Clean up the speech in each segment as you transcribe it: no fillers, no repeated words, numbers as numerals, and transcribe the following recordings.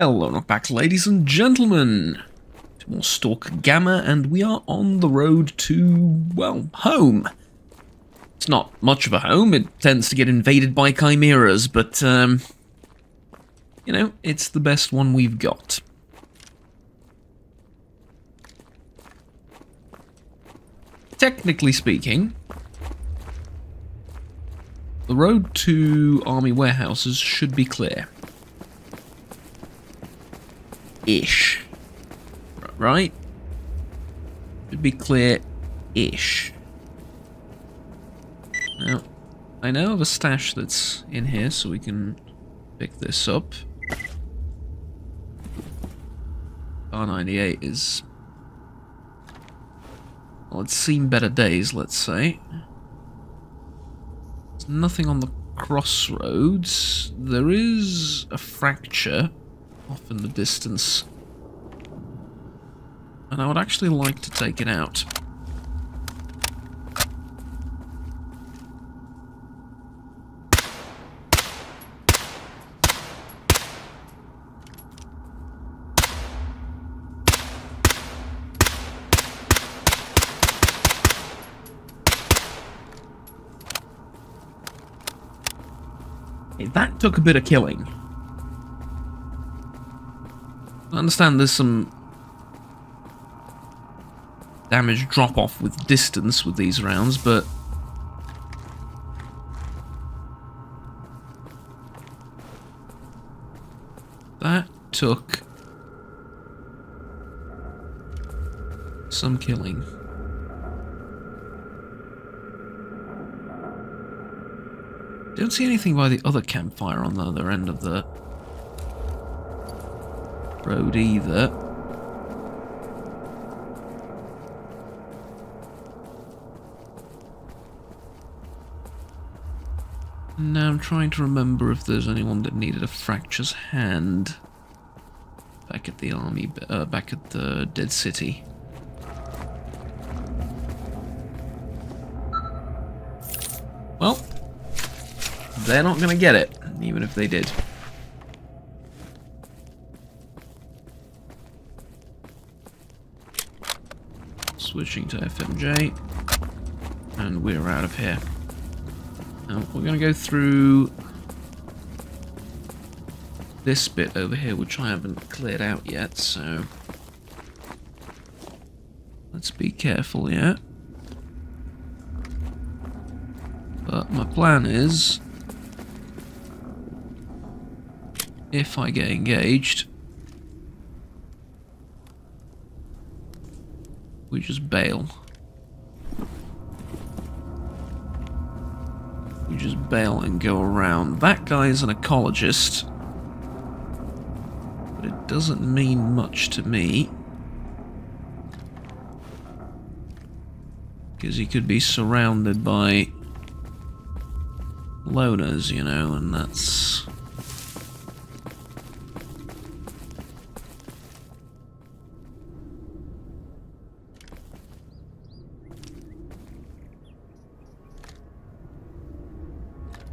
Hello, not back, ladies and gentlemen. To more Stalker Gamma, and we are on the road to, well, home. It's not much of a home. It tends to get invaded by chimeras, but, you know, it's the best one we've got. Technically speaking, the road to army warehouses should be clear. Ish. Right? Should be clear-ish. Now, I know of a stash that's in here, so we can pick this up. R98 is... well, it's seen better days, let's say. There's nothing on the crossroads. There is a fracture off in the distance. And I would actually like to take it out. Hey, that took a bit of killing. I understand there's some damage drop-off with distance with these rounds, but that took some killing. Don't see anything by the other campfire on the other end of the road either. Now I'm trying to remember if there's anyone that needed a fracture's hand back at the army, back at the Dead City. Well, they're not gonna get it, even if they did. Switching to FMJ, and we're out of here. Now, we're going to go through this bit over here, which I haven't cleared out yet, so let's be careful, yeah? But my plan is, if I get engaged, we just bail. We just bail and go around. That guy's an ecologist, but it doesn't mean much to me, because he could be surrounded by loners, you know, and that's...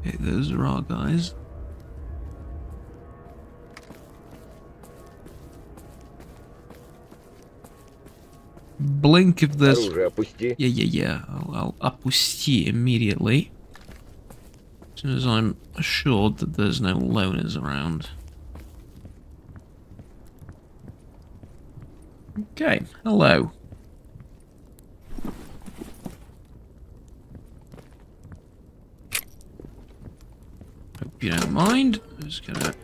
okay, those are our guys. Blink if there's... yeah. I'll опусти immediately. As soon as I'm assured that there's no loners around. Okay, hello. Hope you don't mind. I'm just gonna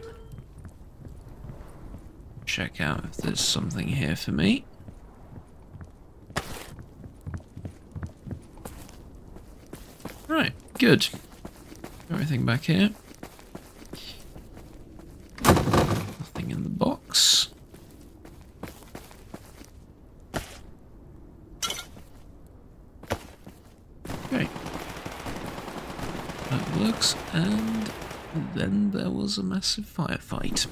check out if there's something here for me. Right, good. Everything back here. Nothing in the box. Okay. That works, and then there was a massive firefight.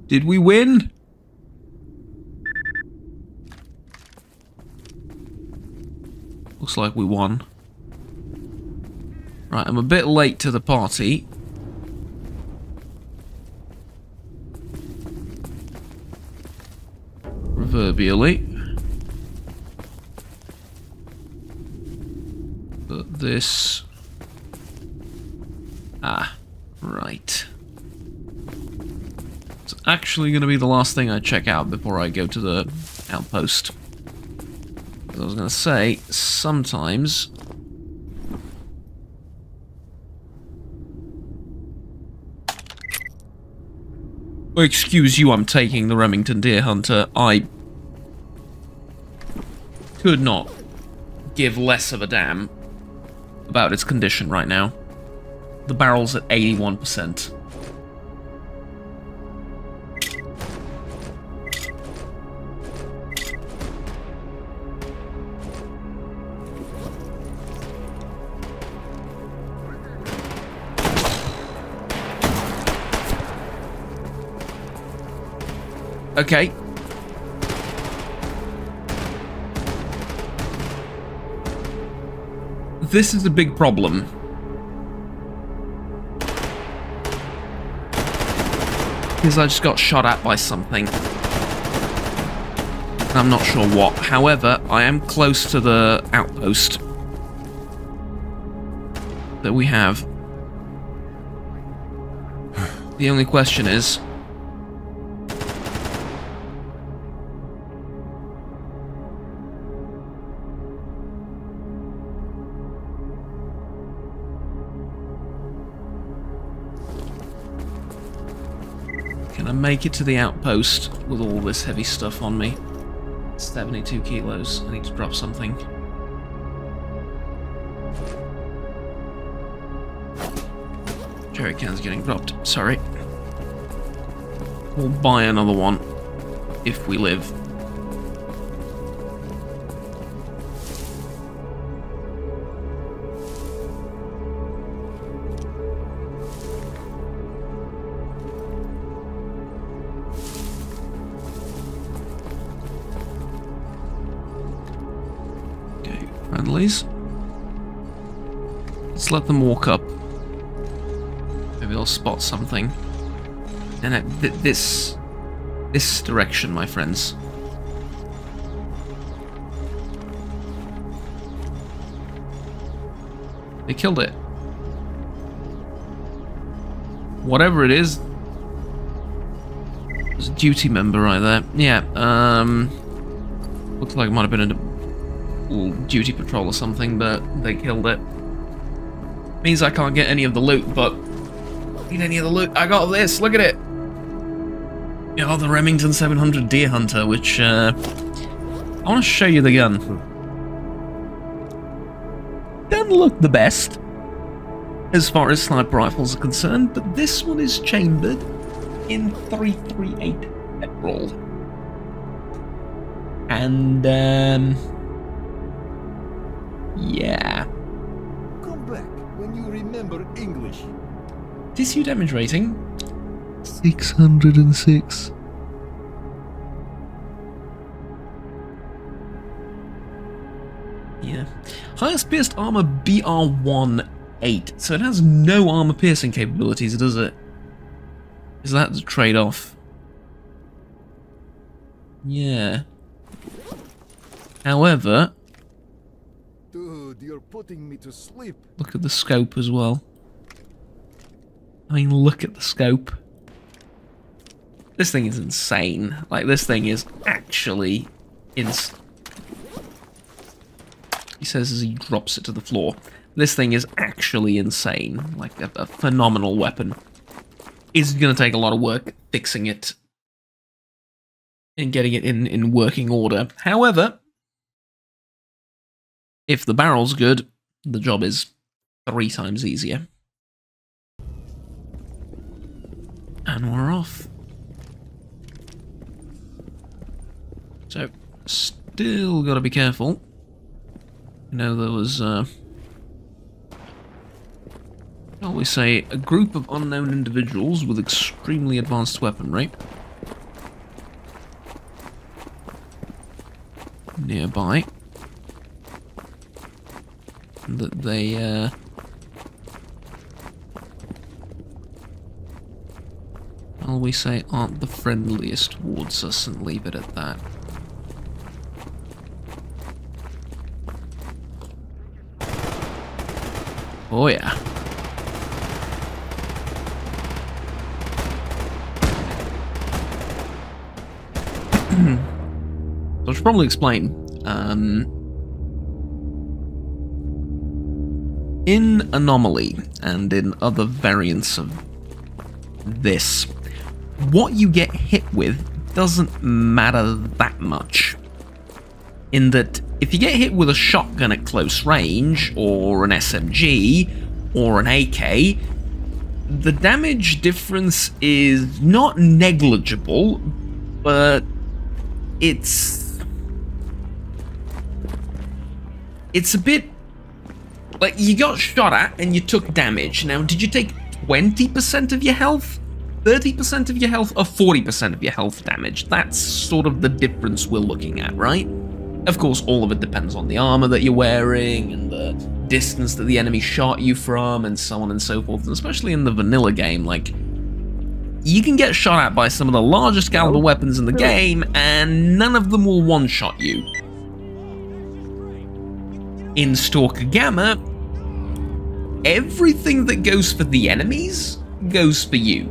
Did we win? Looks like we won. Right, I'm a bit late to the party. Proverbially. But this... Ah, right. It's actually going to be the last thing I check out before I go to the outpost. As I was going to say, sometimes... Oh, excuse you, I'm taking the Remington Deer Hunter. I could not give less of a damn about its condition right now. The barrel's at 81%. Okay. This is a big problem. Because I just got shot at by something. I'm not sure what. However, I am close to the outpost that we have. The only question is... can I make it to the outpost with all this heavy stuff on me? 72 kilos. I need to drop something. Jerry can's getting dropped. Sorry. We'll buy another one if we live. Friendlies. Let's let them walk up. Maybe they'll spot something. And this direction, my friends. They killed it. Whatever it is. There's a duty member right there. Yeah, looks like it might have been a duty patrol or something, but they killed it. Means I can't get any of the loot, but need any of the loot. I got this, look at it. Oh, the Remington 700 Deer Hunter, which I want to show you the gun. Doesn't look the best as far as sniper rifles are concerned, but this one is chambered in .338 petrol. And yeah. Come back when you remember English. Tissue damage rating 606. Yeah. Highest pierced armor BR-18. So it has no armor piercing capabilities, does it? Is that the trade-off? Yeah. However, dude, you're putting me to sleep. look at the scope as well. I mean, look at the scope. This thing is insane. Like, this thing is actually insane. He says as he drops it to the floor. This thing is actually insane. Like, a phenomenal weapon. It's going to take a lot of work fixing it and getting it in working order. However, if the barrel's good, the job is 3 times easier. And we're off. So, still got to be careful. You know, there was, I always say, a group of unknown individuals with extremely advanced weaponry nearby that they shall we say aren't the friendliest towards us, and leave it at that. Oh yeah. So I should probably explain. In Anomaly and in other variants of this, what you get hit with doesn't matter that much. In that, if you get hit with a shotgun at close range, or an SMG, or an AK, the damage difference is not negligible, but it's a bit like you got shot at and you took damage. Now, did you take 20% of your health, 30% of your health, or 40% of your health damage? That's sort of the difference we're looking at, right? Of course, all of it depends on the armor that you're wearing and the distance that the enemy shot you from and so on and so forth. And especially in the vanilla game, like, you can get shot at by some of the largest caliber weapons in the game and none of them will one-shot you. In Stalker Gamma, everything that goes for the enemies goes for you.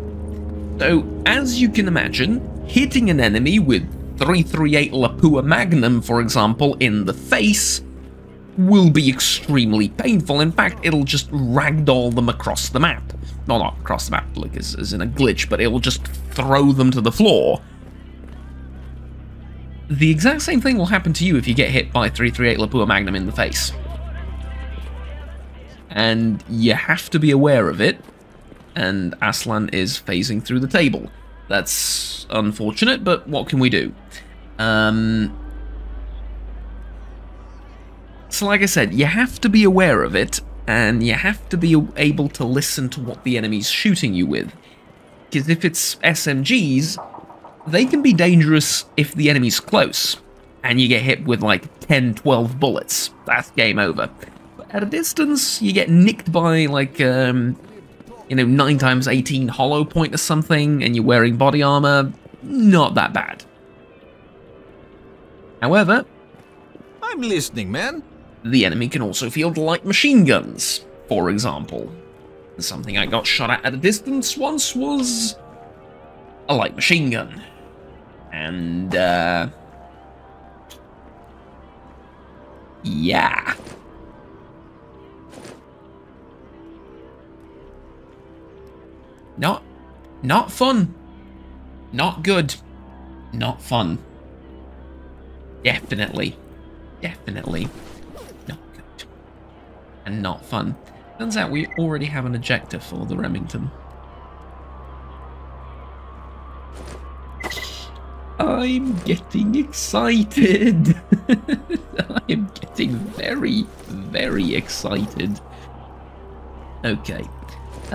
So, as you can imagine, hitting an enemy with 338 Lapua Magnum, for example, in the face will be extremely painful. In fact, it'll just ragdoll them across the map. Well, not across the map, like as in a glitch, but it will just throw them to the floor. The exact same thing will happen to you if you get hit by 338 Lapua Magnum in the face. And you have to be aware of it, and Aslan is phasing through the table. That's unfortunate, but what can we do? So like I said, you have to be aware of it, and you have to be able to listen to what the enemy's shooting you with. Because if it's SMGs, they can be dangerous if the enemy's close, and you get hit with like 10, 12 bullets. That's game over. But at a distance, you get nicked by like, 9x18 hollow point or something, and you're wearing body armor, not that bad. However, I'm listening, man. The enemy can also field light machine guns, for example. Something I got shot at a distance once was a light machine gun. And, yeah. Not fun. Not good. Not fun. Definitely not good. And not fun. Turns out we already have an ejector for the Remington. I'm getting excited. I am getting very, very excited. Okay.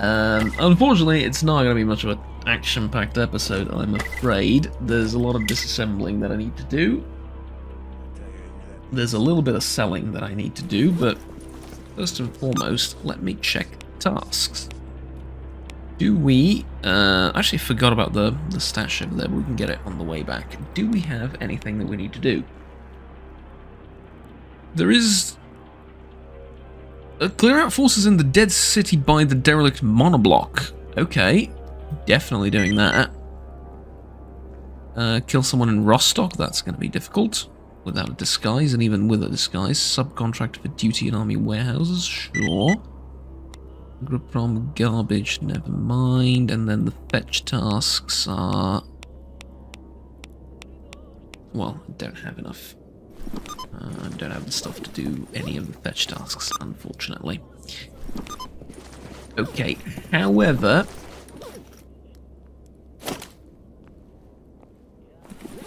Unfortunately, it's not going to be much of an action-packed episode, I'm afraid. There's a lot of disassembling that I need to do. There's a little bit of selling that I need to do, but first and foremost, let me check tasks. Do we... actually forgot about the stash over there, but we can get it on the way back. Do we have anything that we need to do? There is... clear out forces in the dead city by the derelict monoblock. Okay, definitely doing that. Kill someone in Rostock, that's going to be difficult. Without a disguise, and even with a disguise. Subcontract for duty in army warehouses, sure. Group from garbage, never mind. And then the fetch tasks are... well, I don't have enough. I don't have the stuff to do any of the fetch tasks, unfortunately. Okay, however...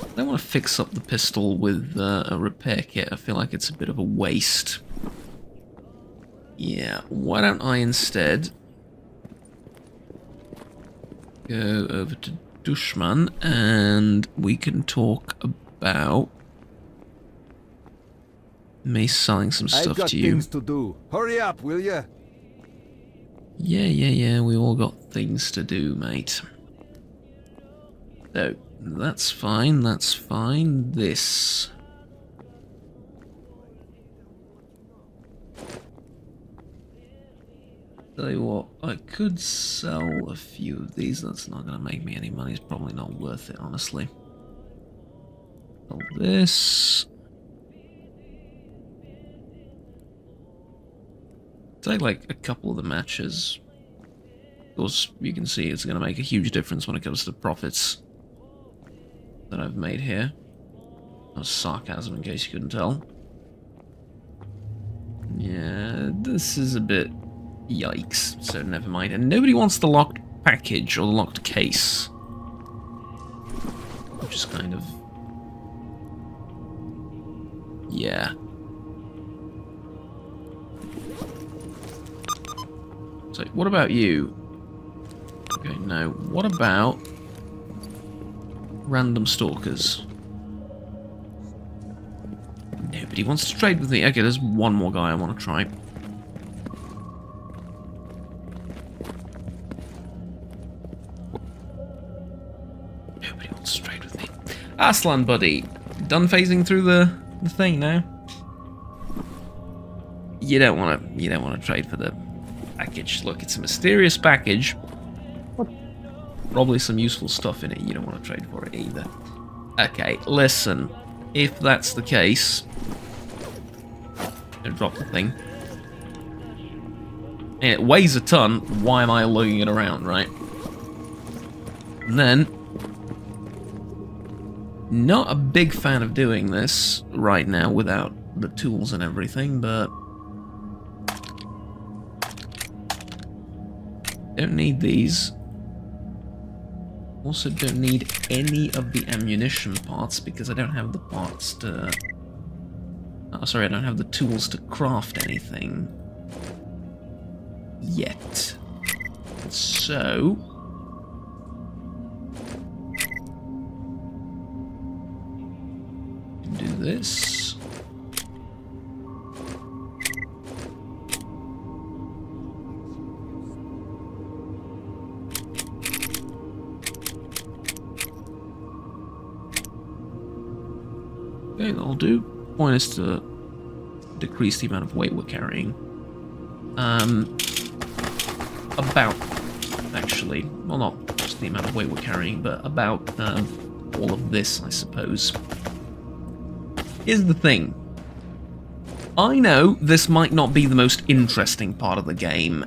I don't want to fix up the pistol with a repair kit. I feel like it's a bit of a waste. Yeah, why don't I instead go over to Dushman and we can talk about me selling some I've stuff got to you. things to do. Hurry up, will ya? Yeah, we all got things to do, mate. So, that's fine, that's fine. This. Tell you what, I could sell a few of these. That's not going to make me any money. It's probably not worth it, honestly. Sell this. Take like a couple of the matches. Of course, you can see it's going to make a huge difference when it comes to the profits that I've made here. That was sarcasm in case you couldn't tell. Yeah, this is a bit yikes, so never mind. And nobody wants the locked package or the locked case. Which is kind of... yeah. So, what about you? Okay, no. What about random stalkers? Nobody wants to trade with me. Okay, there's one more guy I want to try. Nobody wants to trade with me. Aslan, buddy. Done phasing through the thing now? You don't want to trade for the package. Look, it's a mysterious package. Probably some useful stuff in it. You don't want to trade for it either. Okay, listen. If that's the case, don't drop the thing. And it weighs a ton. Why am I lugging it around, right? And then, not a big fan of doing this right now without the tools and everything, but don't need these. Also don't need any of the ammunition parts because I don't have the parts to... oh, sorry, I don't have the tools to craft anything yet. So... do this. Okay, that'll do. Point is to decrease the amount of weight we're carrying. About, actually, well, not just the amount of weight we're carrying, but about all of this, I suppose. Here's the thing. I know this might not be the most interesting part of the game,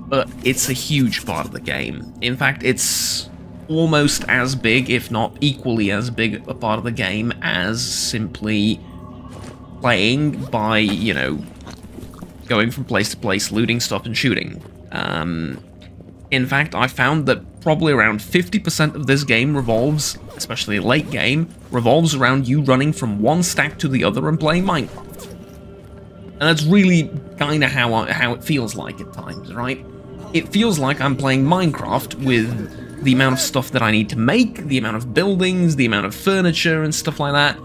but it's a huge part of the game. In fact, it's almost as big, if not equally as big a part of the game as simply playing by, you know, going from place to place, looting stuff and shooting. In fact, I found that probably around 50% of this game revolves, especially late game, revolves around you running from one stack to the other and playing Minecraft. And that's really kind of how it feels like at times, right? It feels like I'm playing Minecraft with the amount of stuff that I need to make, the amount of buildings, the amount of furniture and stuff like that.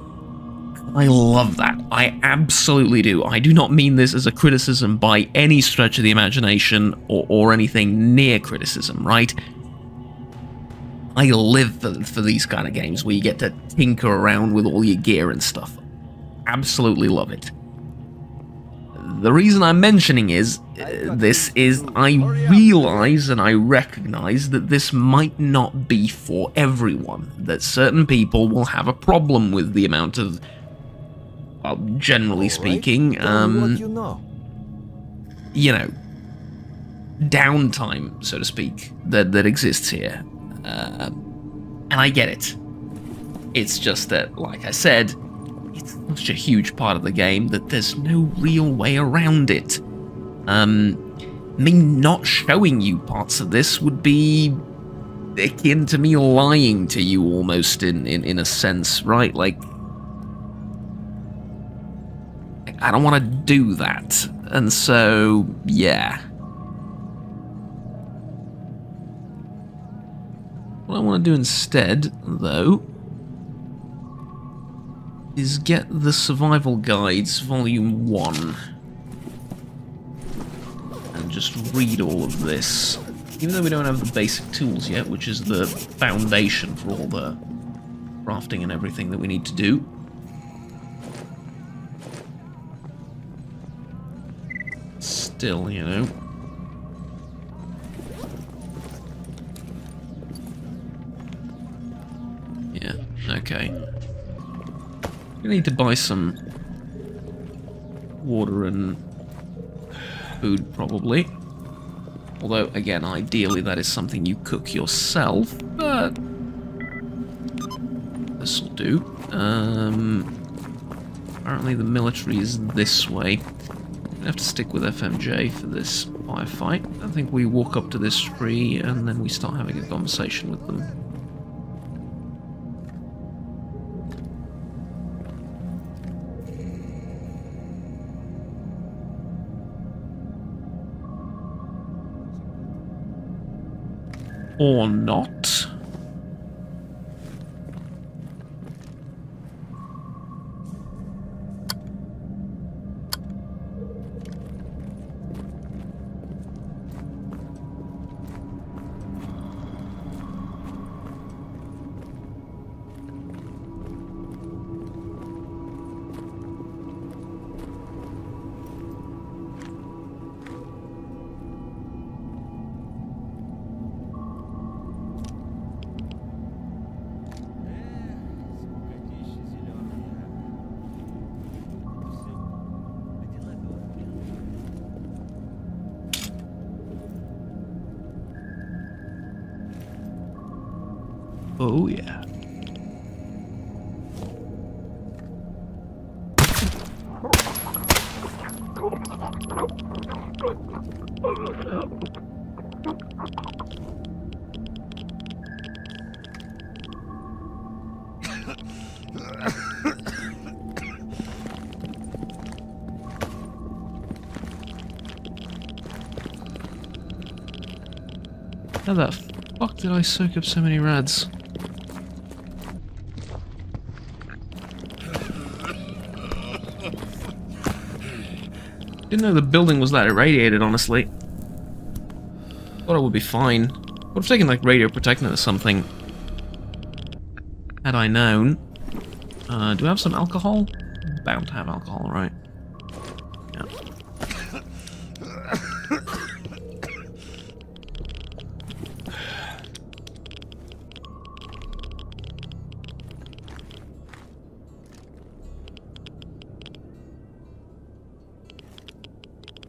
I love that. I absolutely do. I do not mean this as a criticism by any stretch of the imagination or anything near criticism, right? I live for these kind of games where you get to tinker around with all your gear and stuff. Absolutely love it. The reason I'm mentioning this is I realize and I recognize that this might not be for everyone. That certain people will have a problem with the amount of, well, generally speaking, you know, downtime, so to speak, that exists here. And I get it. It's just that, like I said, it's such a huge part of the game that there's no real way around it. Me not showing you parts of this would be akin to me lying to you almost in a sense, right? Like, I don't want to do that. And so, yeah. What I want to do instead, though, is get the Survival Guides Volume 1 and just read all of this. Even though we don't have the basic tools yet, which is the foundation for all the crafting and everything that we need to do. Still, you know. Yeah, okay. We need to buy some water and food, probably. Although, again, ideally that is something you cook yourself, but this'll do. Apparently the military is this way. I have to stick with FMJ for this firefight. I think we walk up to this tree and then we start having a conversation with them. Or not. Oh, yeah. How the fuck did I soak up so many rads? Didn't know the building was that irradiated, honestly. Thought it would be fine. Would have taken like radio protectant or something. Had I known. Do I have some alcohol? Bound to have alcohol, right? Yeah.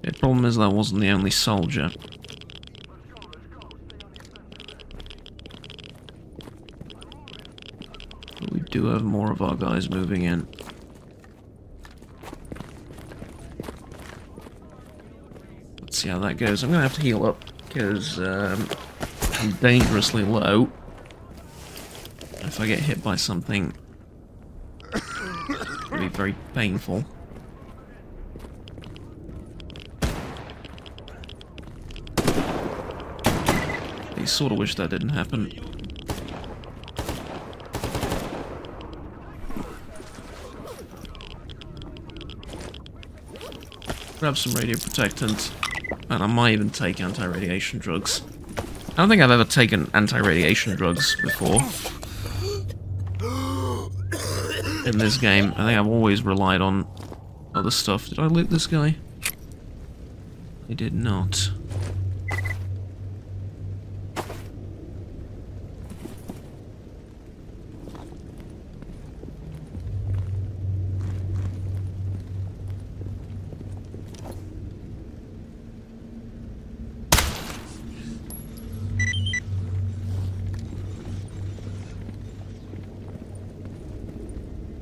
The problem is that I wasn't the only soldier. But we do have more of our guys moving in. Let's see how that goes. I'm gonna have to heal up because I'm dangerously low. If I get hit by something, it'll be very painful. I sort of wish that didn't happen. Grab some radio protectant, and I might even take anti-radiation drugs. I don't think I've ever taken anti-radiation drugs before in this game. I think I've always relied on other stuff. Did I loot this guy? I did not.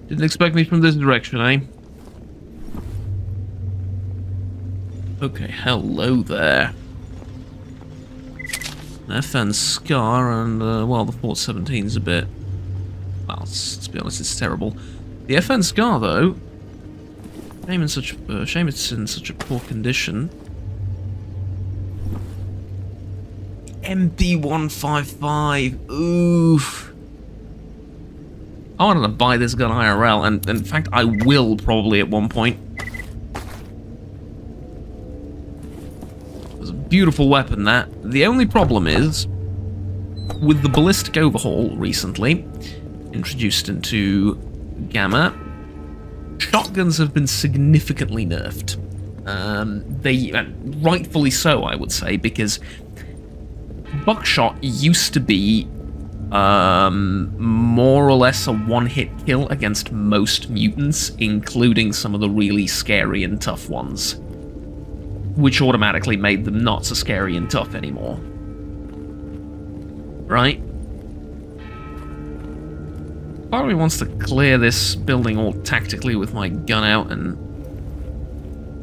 Didn't expect me from this direction, eh? Okay, hello there. FN Scar and, well, the Fort 17's a bit... Well, to be honest, it's terrible. The FN Scar, though... Shame it's in such a poor condition. MP155, oof. I wanted to buy this gun IRL, and in fact, I will probably at one point. It's a beautiful weapon, that. The only problem is, with the ballistic overhaul recently, introduced into Gamma, shotguns have been significantly nerfed. Rightfully so, I would say, because buckshot used to be more or less a one-hit kill against most mutants, including some of the really scary and tough ones, which automatically made them not so scary and tough anymore. Right? Part of me wants to clear this building all tactically with my gun out and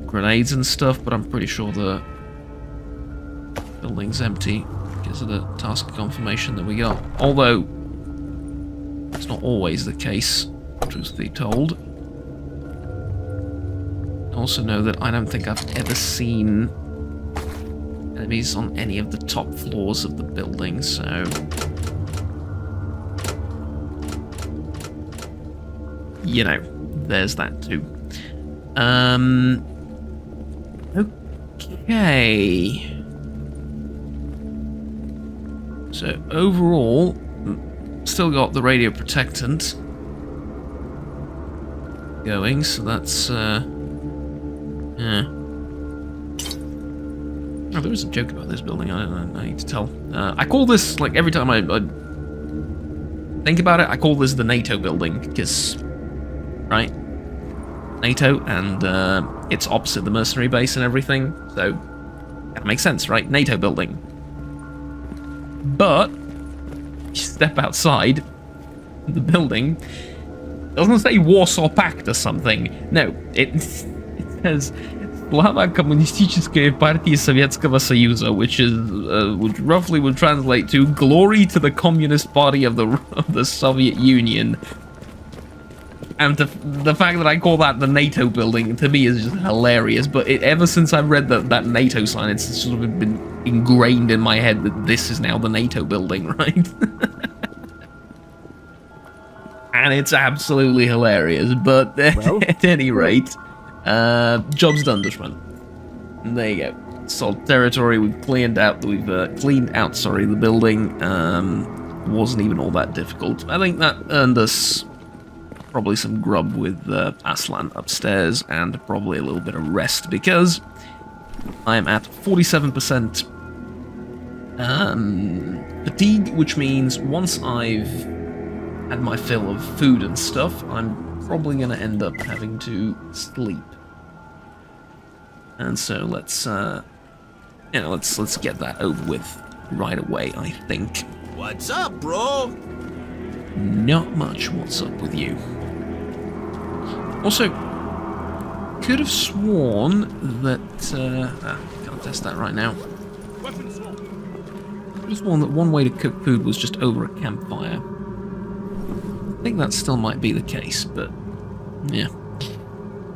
grenades and stuff, but I'm pretty sure the building's empty because of the task confirmation that we got. Although, it's not always the case, truth be told. I also know that I don't think I've ever seen enemies on any of the top floors of the building, so... you know, there's that too. Okay. So overall, still got the radio protectant going, so that's yeah. Oh, there was a joke about this building. I need to tell. I call this, like, every time I think about it, I call this the NATO building because, right? NATO, and it's opposite the mercenary base and everything, so that makes sense, right? NATO building. But you step outside the building, it doesn't say Warsaw Pact or something. No, it says Slava Komunistическая партия Советского Союза, which roughly would translate to "Glory to the Communist Party of the Soviet Union." And the fact that I call that the NATO building, to me, is just hilarious. But ever since I've read that NATO sign, it's sort of been ingrained in my head that this is now the NATO building, right? And it's absolutely hilarious. But at any rate, job's done, Dutchman. There you go. Solid territory. We've cleaned out. Sorry, the building. Wasn't even all that difficult. I think that earned us probably some grub with Aslan upstairs, and probably a little bit of rest, because I am at 47% fatigue, which means once I've had my fill of food and stuff, I'm probably going to end up having to sleep. And so let's let's get that over with right away, I think. What's up, bro? Not much. What's up with you? Also, could have sworn that... can't test that right now. Could have sworn that one way to cook food was just over a campfire. I think that still might be the case, but... yeah.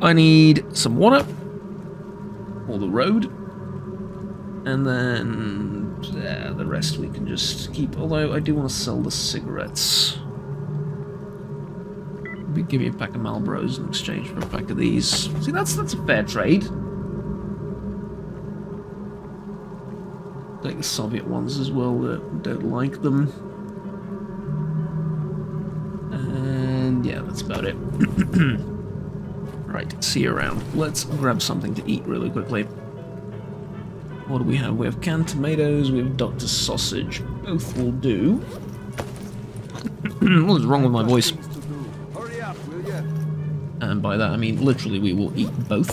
I need some water. For the road. And then... yeah, the rest we can just keep. Although, I do want to sell the cigarettes. Give me a pack of Marlboros in exchange for a pack of these. See, that's a fair trade. Take the Soviet ones as well. Don't like them. And yeah, that's about it. Right, see you around. Let's grab something to eat really quickly. What do we have? We have canned tomatoes. We have Dr. Sausage. Both will do. What is wrong with my voice? And by that I mean literally we will eat both.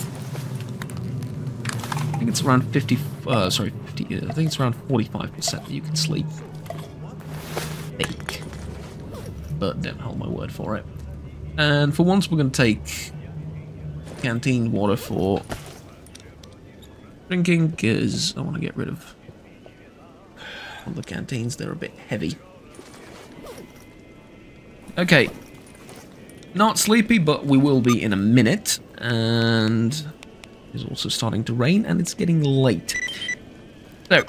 I think it's around 50, I think it's around 45% that you can sleep. I think. But don't hold my word for it. And for once we're going to take canteen water for drinking, because I want to get rid of all the canteens. They're a bit heavy. Okay. Not sleepy, but we will be in a minute. And it's also starting to rain, and it's getting late. So,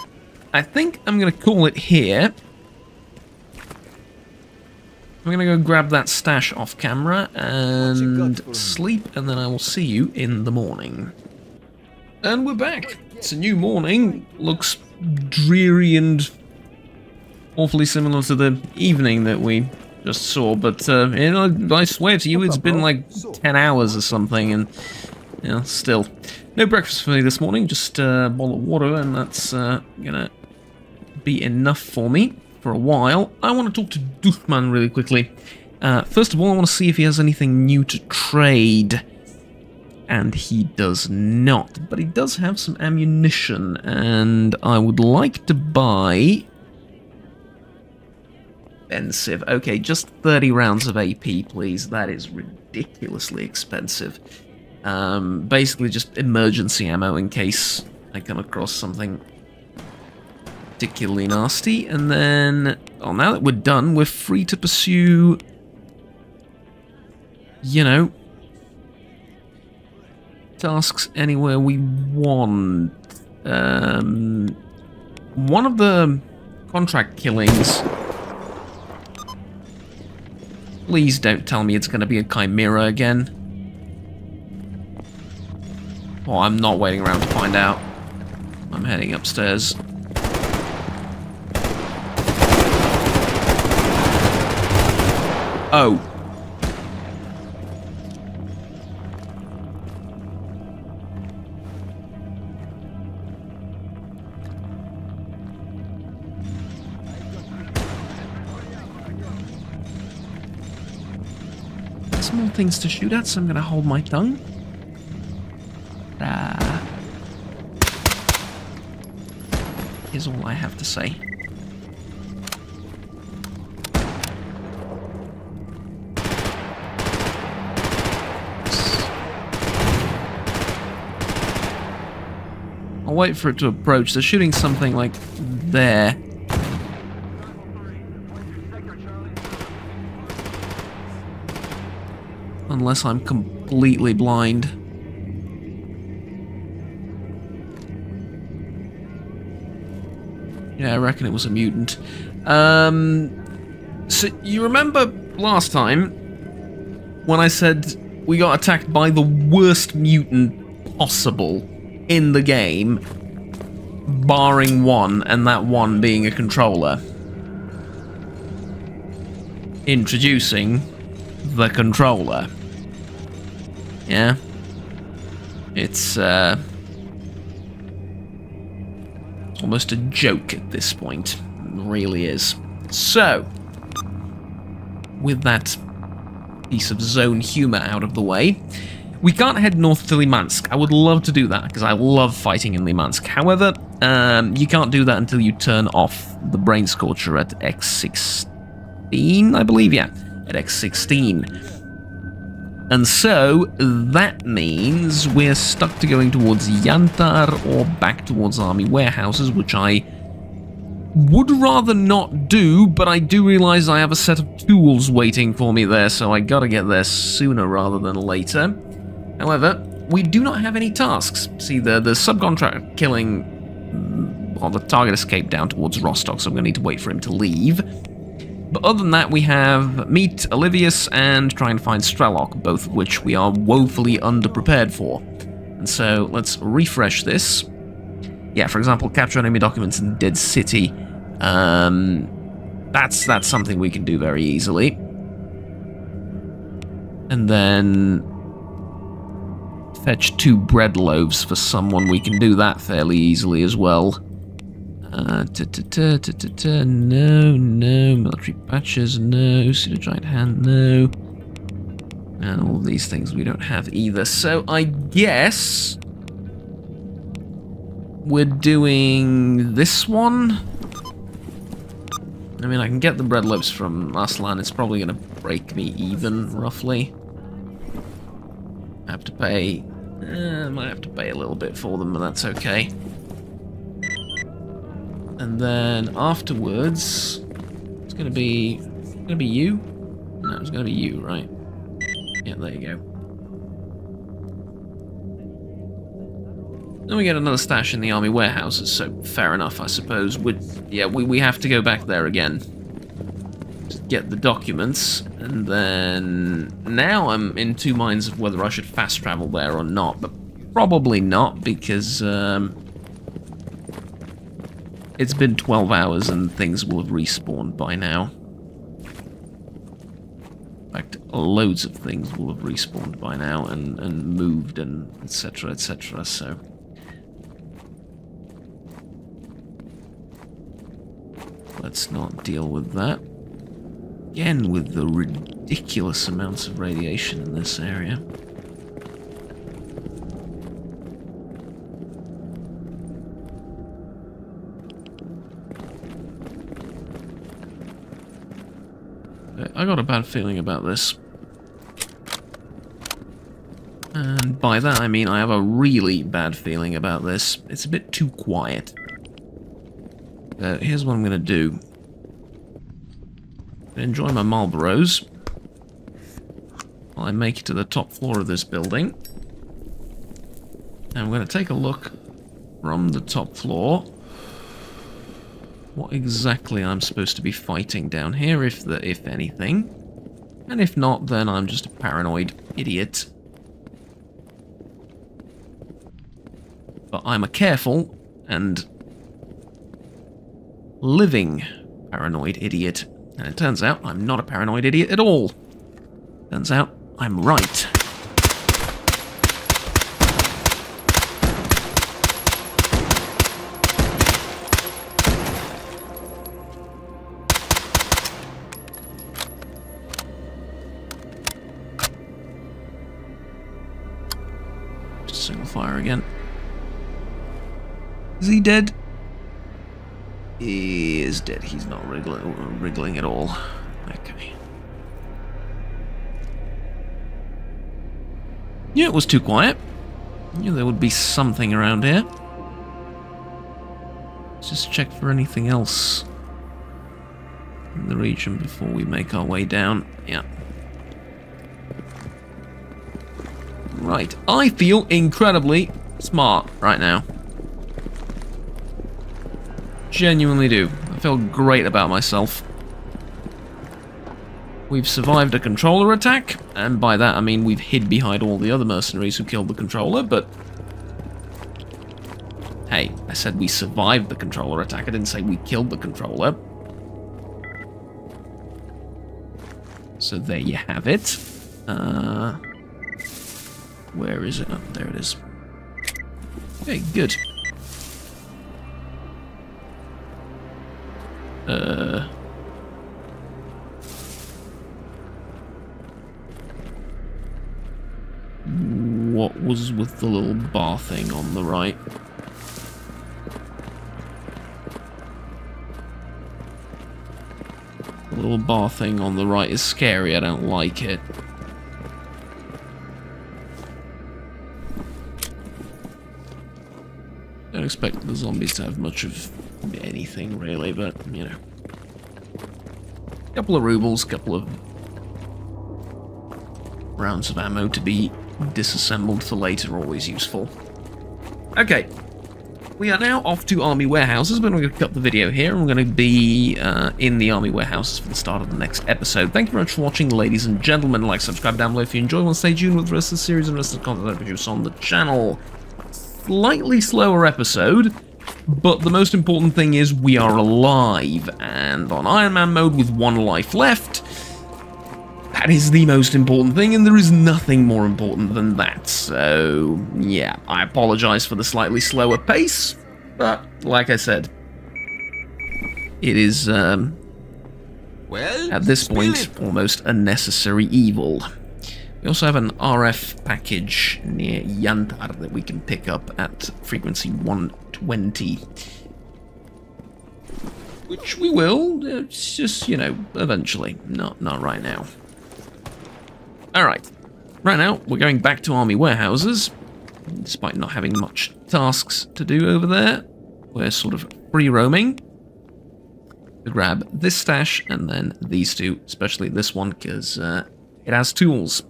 I think I'm going to call it here. I'm gonna go grab that stash off camera and sleep, and then I will see you in the morning. And we're back. It's a new morning. Looks dreary and awfully similar to the evening that we just saw, but you know, I swear to you, it's been like 10 hours or something, and you know, still. No breakfast for me this morning, just a bowl of water, and that's gonna be enough for me for a while. I want to talk to Dushman really quickly. First of all, I want to see if he has anything new to trade. And he does not, but he does have some ammunition, and I would like to buy... Expensive. Okay, just 30 rounds of AP, please. That is ridiculously expensive. Basically just emergency ammo in case I come across something particularly nasty. And then, well, now that we're done, we're free to pursue, you know, tasks anywhere we want. One of the contract killings... Please don't tell me it's going to be a chimera again. Oh, I'm not waiting around to find out. I'm heading upstairs. Oh. More things to shoot at, so I'm gonna hold my tongue. Is all I have to say. I'll wait for it to approach. They're shooting something like there. Unless I'm completely blind. Yeah, I reckon it was a mutant. So you remember last time when I said we got attacked by the worst mutant possible in the game, barring one, and that one being a controller? Introducing the controller. Yeah, it's almost a joke at this point. It really is. So, with that piece of zone humor out of the way, we can't head north to Limansk. I would love to do that because I love fighting in Limansk. However, you can't do that until you turn off the Brain Scorcher at X16, I believe. Yeah, at X16. And so, that means we're stuck to going towards Yantar or back towards army warehouses, which I would rather not do, but I do realize I have a set of tools waiting for me there, so I gotta get there sooner rather than later. However, we do not have any tasks. See, the subcontract killing, well, the target escaped down towards Rostock, so I'm gonna need to wait for him to leave. But other than that, we have meet Olivius and try and find Strelok, both of which we are woefully underprepared for. And so, let's refresh this. Yeah, for example, capture enemy documents in Dead City. That's something we can do very easily. And then fetch 2 bread loaves for someone. We can do that fairly easily as well. No, military patches, no, pseudo-giant hand, no. And all of these things we don't have either. So I guess we're doing this one. I mean, I can get the bread loaves from Aslan. It's probably going to break me even, roughly. I have to pay... I might have to pay a little bit for them, but that's okay. And then afterwards, it's going to be you? No, it's going to be you, right? Yeah, there you go. Then we get another stash in the army warehouses, so fair enough, I suppose. We have to go back there again. Just get the documents, and then now I'm in two minds of whether I should fast travel there or not, but probably not, because it's been 12 hours and things will have respawned by now. In fact, loads of things will have respawned by now and moved and etc, etc, so... let's not deal with that. Again, with the ridiculous amounts of radiation in this area. I got a bad feeling about this. And by that I mean I have a really bad feeling about this. It's a bit too quiet. Here's what I'm going to do. Enjoy my Marlboros while I make it to the top floor of this building. And I'm going to take a look from the top floor what exactly I'm supposed to be fighting down here, if anything. And if not, then I'm just a paranoid idiot. But I'm a careful and living paranoid idiot. And it turns out I'm not a paranoid idiot at all. Turns out I'm right. Just single fire again. Is he dead? He is dead. He's not wriggling at all. Okay. Yeah, it was too quiet. Knew there would be something around here. Let's just check for anything else in the region before we make our way down. Yeah. Right. I feel incredibly smart right now. Genuinely do. I feel great about myself. We've survived a controller attack, and by that I mean we've hid behind all the other mercenaries who killed the controller, but... hey, I said we survived the controller attack, I didn't say we killed the controller. So there you have it. Where is it? Oh, there it is. Okay, good. What was with the little bar thing on the right? The little bar thing on the right is scary, I don't like it. Don't expect the zombies to have much of anything really, but you know. Couple of rubles, couple of rounds of ammo to be disassembled for later, always useful. Okay, we are now off to army warehouses, but we're going to cut the video here, and we're going to be in the army warehouses for the start of the next episode. Thank you very much for watching, ladies and gentlemen. Like, subscribe down below if you enjoy. Well, stay tuned with the rest of the series and the rest of the content I produce on the channel. Slightly slower episode, but the most important thing is we are alive, and on Iron Man mode with one life left, that is the most important thing, and there is nothing more important than that. So, yeah, I apologize for the slightly slower pace, but like I said, it is, well, at this point, almost a necessary evil. We also have an RF package near Yantar that we can pick up at frequency 120. Which we will, it's just, you know, eventually, not right now. Alright, right now we're going back to army warehouses, despite not having much tasks to do over there. We're sort of free roaming to grab this stash and then these two, especially this one because it has tools.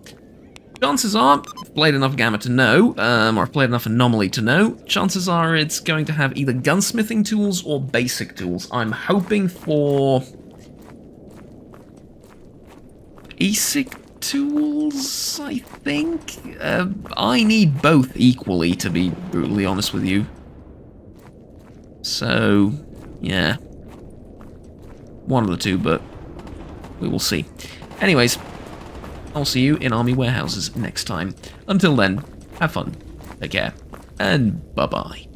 Chances are, I've played enough Gamma to know, or I've played enough Anomaly to know, chances are it's going to have either gunsmithing tools or basic tools. I'm hoping for ESIC tools, I think? I need both equally, to be brutally honest with you. So, yeah. One of the two, but we will see. Anyways, I'll see you in army warehouses next time. Until then, have fun, take care, and bye-bye.